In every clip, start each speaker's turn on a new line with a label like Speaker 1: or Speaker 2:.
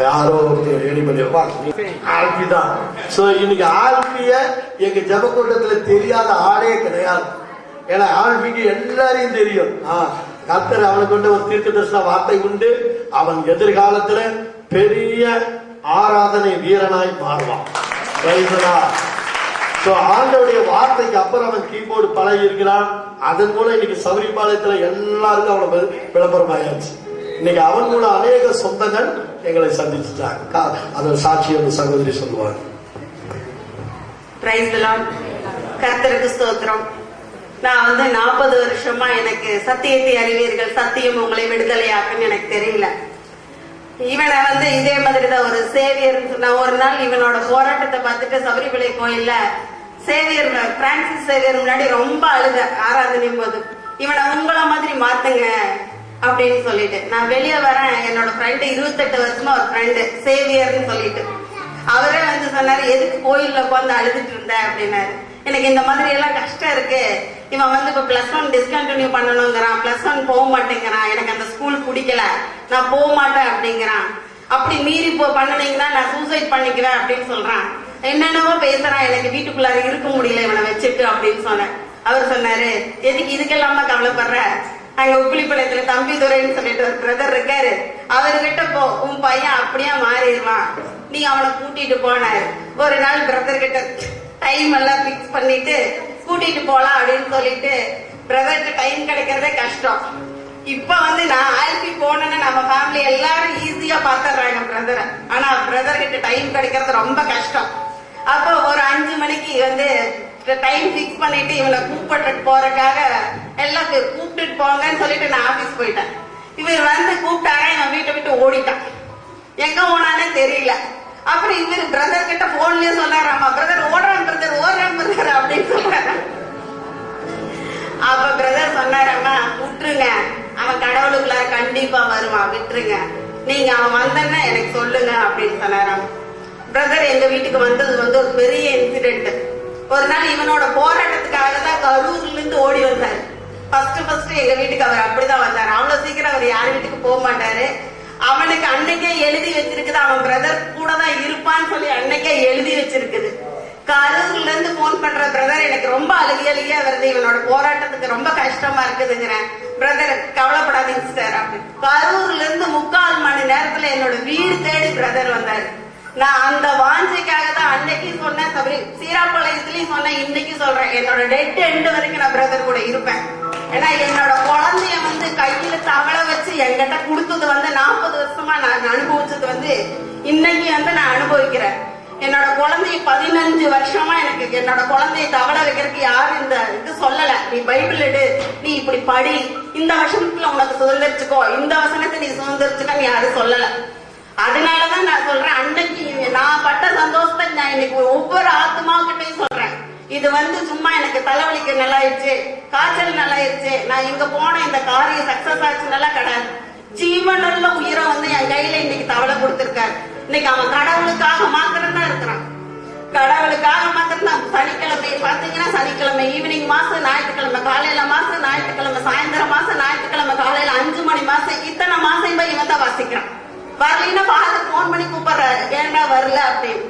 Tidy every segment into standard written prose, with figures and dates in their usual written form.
Speaker 1: யாரோ ஆல்பி தான். இன்னைக்கு ஆல்பிய எங்க ஜபக்கூட்டத்துல தெரியாத ஆளே கிடையாது. ஏன்னா ஆல்பிக்கு எல்லாரையும் தெரியும். கர்த்தர் அவனுக்கு கொண்டு ஒரு தீர்க்க தரிசன வார்த்தை உண்டு. அவன் எதிர்காலத்துல பெரிய ஆராதனை வீரனாய் மாறுவான். ஆண்டவுடைய வார்த்தைக்கு அப்புறம் அவன் கீபோர்டு பழகி இருக்கிறான். அதன் மூலம் இன்னைக்கு சபரிபாளையத்துல எல்லாருக்கும் அவனை விளம்பரம் ஆயாச்சு. இன்னைக்கு அவன் மூலம் அநேக சொந்தங்கள் எங்களை சந்திச்சுட்டாங்க. அதன் சாட்சி ஒரு சகோதரி சொல்லுவாங்க.
Speaker 2: கர்த்தருக்கு ஸ்தோத்திரம். நான் 40 வருஷமா எனக்கு சத்தியத்தை அறிவீர்கள், சத்தியம் உங்களை விடுதலையாக்குன்னு எனக்கு தெரியல. இவனை இதே மாதிரிதான் ஒரு சேவியர். நான் ஒரு நாள் இவனோட போராட்டத்தை பார்த்துட்டு சபரிமலை கோயில்ல சேவியர் பிரான்சிஸ் சேவியர் முன்னாடி ரொம்ப அழுத ஆராதனையும் போது, இவனை உங்களை மாதிரி மாத்துங்க அப்படின்னு சொல்லிட்டு நான் வெளியே வரேன். என்னோட ஃப்ரெண்டு 28 வருஷமா ஒரு ஃப்ரெண்டு சேவியர்னு சொல்லிட்டு அவரே சொன்னாரு, எதுக்கு கோயில்ல உட்காந்து அழுதுட்டு இருந்த அப்படின்னாரு. எனக்கு இந்த மாதிரி எல்லாம் கஷ்டம் இருக்கு. இவன் இப்ப +1 டிஸ்கண்டினியூ பண்ணணுங்கிறான், +1 போக மாட்டேங்கிறான், எனக்கு அந்த ஸ்கூல் பிடிக்கல, நான் போக மாட்டேன் அப்படிங்கிறான். அப்படி மீறி பண்ணனீங்கன்னா நான் சூசைட் பண்ணிக்கிறேன் அப்படின்னு சொல்றான். என்னென்னவோ பேசுறான். எனக்கு வீட்டுக்குள்ளார இருக்க முடியல இவனை வச்சுட்டு அப்படின்னு சொன்னேன். அவர் சொன்னாரு, எதுக்கு இதுக்கெல்லாம கவலைப்படுற, அங்க உப்பிலிப்பாளையத்துல தம்பிதுரைன்னு சொல்லிட்டு ஒரு பிரதர் இருக்காரு, அவர்கிட்ட போ, உன் பையன் அப்படியே மாறிடுவான், நீ அவனை கூட்டிட்டு போனாரு. ஒரு நாள் பிரதர் கிட்ட டைம் எல்லாம் பிக்ஸ் பண்ணிட்டு கூட்டிட்டு போலாம் அப்படின்னு சொல்லிட்டு பிரதருக்கு டைம் கிடைக்கிறதே கஷ்டம். இப்ப நான் ஆல்பி போனேன்னா நம்ம ஃபேமிலி எல்லாரும் ஈஸியா பாத்துறாங்க பிரதரை. ஆனா பிரதர் கிட்ட டைம் கிடைக்கிறது ரொம்ப கஷ்டம். அப்போ ஒரு 5 மணிக்கு டைம் பிக்ஸ் பண்ணிட்டு இவனை கூப்பிட்டு போறதுக்காக எல்லாம் கூப்பிட்டுட்டு போங்கன்னு சொல்லிட்டு நான் ஆபீஸ் போயிட்டேன். இவர் கூப்பிட்டாங்க, இவன் வீட்டை விட்டு ஓடிட்டான். எங்க போனானே தெரியல. அப்புறம் இவரு பிரதர் கிட்ட போன்லயே சொன்னாராமா, பிரதர் ஓடுறான் பிரதர் அப்படின்னு சொல்றாரு. அப்ப பிரதர் சொன்னாராமா, விட்டுருங்க, அவன் கடவுளுக்குள்ளார கண்டிப்பா வருவான், விட்டுருங்க, நீங்க அவன் வந்தன்னா எனக்கு சொல்லுங்க அப்படின்னு சொன்னாராம். பிரதர் எங்க வீட்டுக்கு வந்தது ஒரு பெரிய இன்சிடென்ட். ஒரு நாள் இவனோட போராட்டத்துக்காக தான் கரூர்ல இருந்து ஓடி வந்தாரு. ஃபர்ஸ்ட் எங்க வீட்டுக்கு அவர் அப்படிதான் வந்தாரு. அவ்வளவு சீக்கிரம் அவர் யார் வீட்டுக்கு போக மாட்டாரு. அவனுக்கு அன்னைக்கே எழுதி வச்சிருக்குது, அவன் பிரதர் கூட தான் இருப்பான்னு சொல்லி அன்னைக்கே எழுதி வச்சிருக்குது. கரூர்ல இருந்து போன் பண்ற பிரதர், எனக்கு ரொம்ப அழுகியா வருது, இவனோட போராட்டத்துக்கு ரொம்ப கஷ்டமா இருக்குதுங்கிறேன். பிரதர் கவலைப்படாதீங்க சார் அப்படின்னு. கரூர்ல இருந்து 3/4 மணி நேரத்துல என்னோட வீடு தேடி பிரதர் வந்தாரு. நான் அந்த வாஞ்சைக்காக தான் அன்னைக்கு சொன்னேன், சீராப்பாளையத்திலயும் சொன்னேன், இன்னைக்கு சொல்றேன், என்னோட டெட் எண்டு வரைக்கும் நான் பிரதர் கூட இருப்பேன். ஏன்னா என்னோட குழந்தைய கையில தவளை வச்சு என்கிட்ட கொடுத்தது 40 வருஷமா நான் அனுபவிச்சது இன்னைக்கு நான் அனுபவிக்கிறேன். என்னோட குழந்தைய 15 வருஷமா எனக்கு என்னோட குழந்தைய தவளை வைக்கிறதுக்கு யாரும் இது சொல்லல. நீ பைபிள் எடு, நீ இப்படி படி, இந்த வருஷத்துல உனக்கு சுதந்திரிச்சுக்கோ, இந்த வசனத்தை நீ சுதந்திரிச்சுக்கன்னு யாரும் சொல்லல. அதனாலதான் நான் சொல்றேன், அன்னைக்கு நான் பட்ட சந்தோஷத்தை நான் இன்னைக்கு ஒவ்வொரு ஆத்மாக்கிட்டையும் சொல்றேன். இது சும்மா எனக்கு தலைவலிக்கு நல்லாயிருச்சு, காய்ச்சல் நல்லாயிருச்சு, நான் இங்க போன இந்த காரியம் சக்சஸ் ஆச்சுன்னா கிடையாது. ஜீவனுள்ள உயிரை என் கையில இன்னைக்கு தவளை கொடுத்திருக்காரு. இன்னைக்கு அவன் கடவுளுக்காக மாத்திரம் தான் இருக்கிறான், கடவுளுக்காக மாத்திரம் தான். சனிக்கிழமை பாத்தீங்கன்னா சனிக்கிழமை ஈவினிங் மாசம், ஞாயிற்றுக்கிழமை காலையில மாசம், ஞாயிற்றுக்கிழமை சாயந்தரம் மாசம், ஞாயிற்றுக்கிழமை காலையில 5 மணி மாசம், இத்தனை மாசம் போய் இவன் தான் வாசிக்கிறான். வரலன்னா ஃபாதர் போன் பண்ணி கூப்பிடுறாரு, ஏன்னா வரல அப்படின்னு.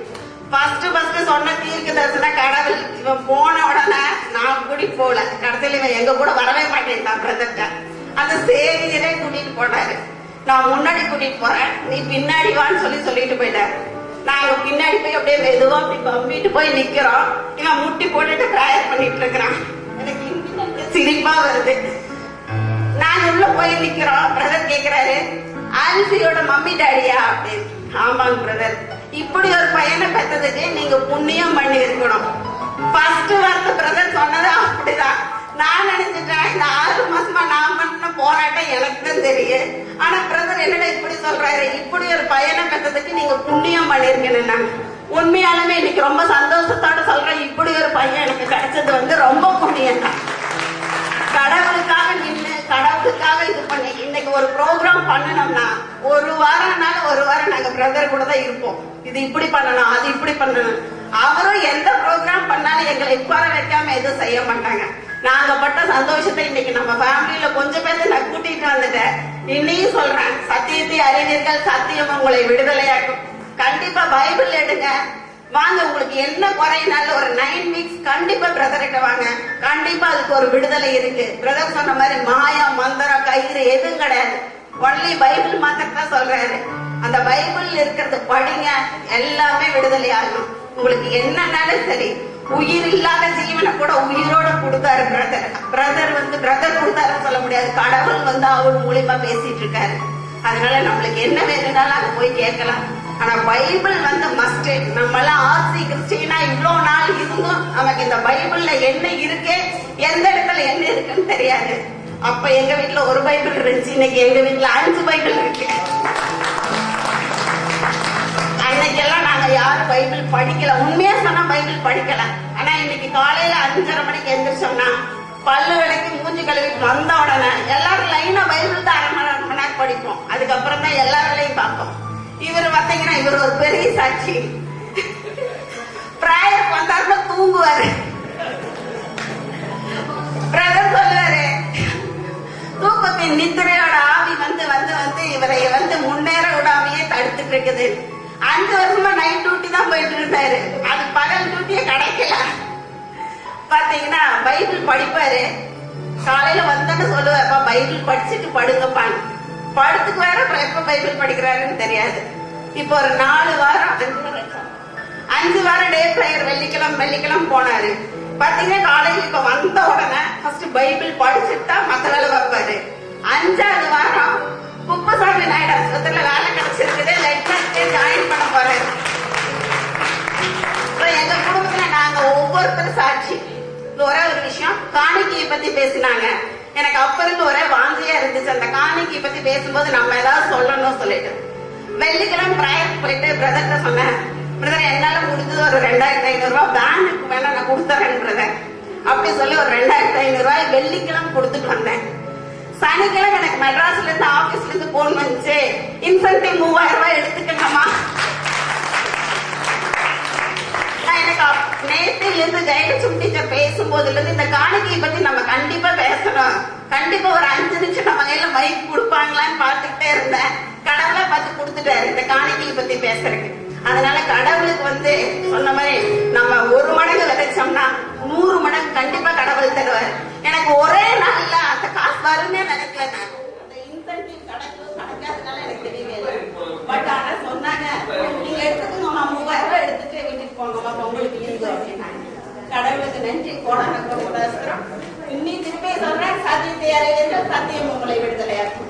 Speaker 2: ஃபர்ஸ்ட் சொன்ன தீர்க்க தரிசனம் கடவுள். இவன் போன உடனே நான் கூட்டிட்டு போகல, கடைசியில இவன் எங்க கூட வரவே மாட்டேன் பிரதர்ட்ட. அந்த சேவியரே கூட்டிட்டு போனாரு. நான் முன்னாடி கூட்டிட்டு போறேன், நீ பின்னாடி வான்னு சொல்லிட்டு போயிட்டாரு. நாங்க பின்னாடி போய் அப்படியே மெதுவா அப்படி பம்பிட்டு போய் நிக்கிறோம். இவன் முட்டி போட்டுட்டு பிரேயர் பண்ணிட்டு இருக்கிறான். எனக்கு சிரிப்பா வருது. நாங்க உள்ள போய் நிக்கிறோம். பிரதர் கேக்குறாரு, ஆல்பியோட மம்மி டாடியா அப்படின்னு. ஆமாங்க பிரதர், இப்படி ஒரு பையனை பெற்றதுக்கு நீங்க புண்ணியம் பண்ணி இருக்கணும். ஃபர்ஸ்ட் வார்த்தை பிரதர் சொன்னது அப்படிதான். நான் நினைச்சிட்டேன், இந்த 6 மாசமா நான் பண்ண போராட்டம் எனக்கு தான் தெரியும். ஆனா பிரதர் என்னடா இப்படி சொல்றாரு, இப்படி ஒரு பையனை பெற்றதுக்கு நீங்க புண்ணியம் பண்ணிருக்கேன். உண்மையாலுமே இன்னைக்கு ரொம்ப சந்தோஷத்தோட சொல்றேன், இப்படி ஒரு பையன் எனக்கு கிடைச்சது ரொம்ப புண்ணியம் தான். கடவுளுக்காக நின்று கடவுளுக்காக இது பண்ணி இன்னைக்கு ஒரு ப்ரோக்ராம் பண்ணணும்னா ஒரு வாரம் நாங்க பிரதர் கூட தான் இருப்போம். இது இப்படி பண்ணணும், அது இப்படி பண்ணணும். அவரும் எந்த ப்ரோக்ராம் பண்ணாலும் எங்களை உட்கார வைக்காம எதுவும் செய்ய மாட்டாங்க. நாங்க பட்ட சந்தோஷத்தை இன்னைக்கு நம்ம ஃபேமிலியில கொஞ்சம் பேர் நான் கூட்டிட்டு வந்துட்டேன். இன்னையும் சொல்றேன், சத்தியத்தை அறிவீர்கள், சத்தியம் உங்களை விடுதலையாக்கும். கண்டிப்பா பைபிள் எடுங்க, வாங்க. உங்களுக்கு என்ன குறையினாலும் ஒரு 9 வீக்ஸ் கண்டிப்பா பிரதர் கிட்ட வாங்க. கண்டிப்பா அதுக்கு ஒரு விடுதலை இருக்கு. பிரதர் சொன்ன மாதிரி மாயா மந்திரம் கயிறு எதுவும் கிடையாது. ஒன்லி பைபிள் மாத்திரம் தான் சொல்றாரு. அந்த பைபிள் இருக்கிறது படிங்க, எல்லாமே விடுதலை ஆகும். உங்களுக்கு என்னன்னாலும் சரி. உயிர் இல்லாத ஜீவனை கூட உயிரோட கொடுத்தாரு பிரதர். பிரதர் கொடுத்தாருன்னு சொல்ல முடியாது, கடவுள் அவர் மூலியமா பேசிட்டு இருக்காரு. அதனால நம்மளுக்கு என்ன வேணும்னாலும் அங்க போய் கேட்கலாம். ஆனா பைபிள் மஸ்ட். நம்ம எல்லாம் ஆர்சி கிறிஸ்டியனா இவ்வளவு நாள் இருந்தும் நமக்கு இந்த பைபிள்ல என்ன இருக்கு, எந்த இடத்துல என்ன இருக்குன்னு தெரியாது. அப்ப எங்க வீட்டுல ஒரு பைபிள் இருந்துச்சு, இன்னைக்கு எங்க வீட்டுல 5 பைபிள் இருக்கு. அன்னைக்கெல்லாம் நாங்க யாரும் பைபிள் படிக்கல, உண்மையா சொன்னா பைபிள் படிக்கல. ஆனா இன்னைக்கு காலையில 5:30 மணிக்கு எந்திரிச்சோம்னா பல்லு விளக்கி மூஞ்சி கழுவி வந்த உடனே எல்லாரும் லைனா பைபிள் தான் 1/2 மணி நேரம் படிப்போம். அதுக்கப்புறம் தான் எல்லா வேலையும் பார்ப்போம். இவர் பாத்தீங்கன்னா இவர் ஒரு பெரிய சாட்சி. பிராயருக்கு வந்தாருன்னா தூங்குவாரு. பிரதர் சொல்லுவாரு, தூக்கத்தின் நித்திரையோட ஆவி வந்து இவரை முன்னேற விடாமையே தடுத்துட்டு இருக்குது. 5 வருஷமா நைட் டியூட்டி தான் போயிட்டு இருந்தாரு. அது பகல் டியூட்டியே கிடைக்கல. பாத்தீங்கன்னா பைபிள் படிப்பாரு. காலையில வந்தோன்னு சொல்லுவாப்பா பைபிள் படிச்சுட்டு படுங்கப்பான்னு. படுத்துக்கு வேற எப்ப பைபிள் படிக்கிறாருன்னு தெரியாது. இப்போ ஒரு 4 வாரம் 5 வாரம் டே பிரேயர் வெள்ளிக்கிழமை போனாரு. பாத்தீங்கன்னா காலையில இப்ப வந்த உடனே ஃபர்ஸ்ட் பைபிள் படிச்சுட்டு தான் மத்த வேலை பார்ப்பாரு. 5வது வாரம் குப்பசாமி நாயுடு ஆஸ்பத்திரியில வேலை கிடைச்சிருக்குது, லெட்னன்ட் ஜாயின் பண்ண போறாரு. எங்க குடும்பத்துல நாங்க ஒவ்வொருத்தரும் சாட்சி. ஒரே ஒரு விஷயம், காணிக்கையை பத்தி பேசினாங்க. எனக்கு அப்ப இருந்து ஒரே வாந்தியா இருந்துச்சு. அந்த காணிக்கை பத்தி பேசும்போது நம்ம ஏதாவது சொல்லணும் சொல்லிட்டு வெள்ளிக்கிழமை பிரேயர் போயிட்டு பிரதர்கிட்ட சொன்னேன், பிரதர் என்னால முடிஞ்சது ஒரு 2500 ரூபாய் பேனுக்கு வேணா நான் கொடுத்துறேன் பிரதர் அப்படி சொல்லி ஒரு 2500 ரூபாய் வெள்ளிக்கிழமை கொடுத்துட்டு வந்தேன். சனிக்கிழமை எனக்கு மெட்ராஸ்ல இருந்து ஆபீஸ்ல இருந்து போன் வந்துச்சு, இன்சென்டிவ் 3000 ரூபாய் எடுத்துக்கலாமா. எனக்கு நேற்றில இருந்து ஜெயலட்சுமி டீச்சர் பேசும்போதுல இருந்து இந்த காணிக்கையை பத்தி நம்ம கண்டிப்பா பேசணும். கண்டிப்பா ஒரு 5 நிமிஷம் நம்ம கையில மைக் கொடுப்பாங்களான்னு பார்த்துக்கிட்டே இருந்தேன். கடவுளை பார்த்து கொடுத்துட்டாரு இந்த காணிக்கையை பத்தி பேசுறதுக்கு. அதனால கடவுளுக்கு சொன்ன மாதிரி நம்ம 1 மடங்கு விதைச்சோம்னா 100 மடங்கு கண்டிப்பா கடவுள் தருவாரு. எனக்கு ஒரே நாள்ல அந்த காசு வரும்னே நினைக்கல. நான் அந்த இன்சென்டிவ் கிடைக்காதனால எனக்கு தெரியவே. பட் ஆனா சொன்னாங்க, நீங்க எடுத்துக்கோங்கம்மா 3000 ரூபாய் எடுத்துட்டு வீட்டுக்கு போங்கம்மா பொங்கலுக்கு இருந்து அப்படின்னாங்க. கடவுளுக்கு நன்றி கோடான கோடி. இன்னும் திருப்பி சொல்றேன், சத்தியத்தை அறிவீர்கள், சத்தியம் உங்களை விடுதலையாக்கும்.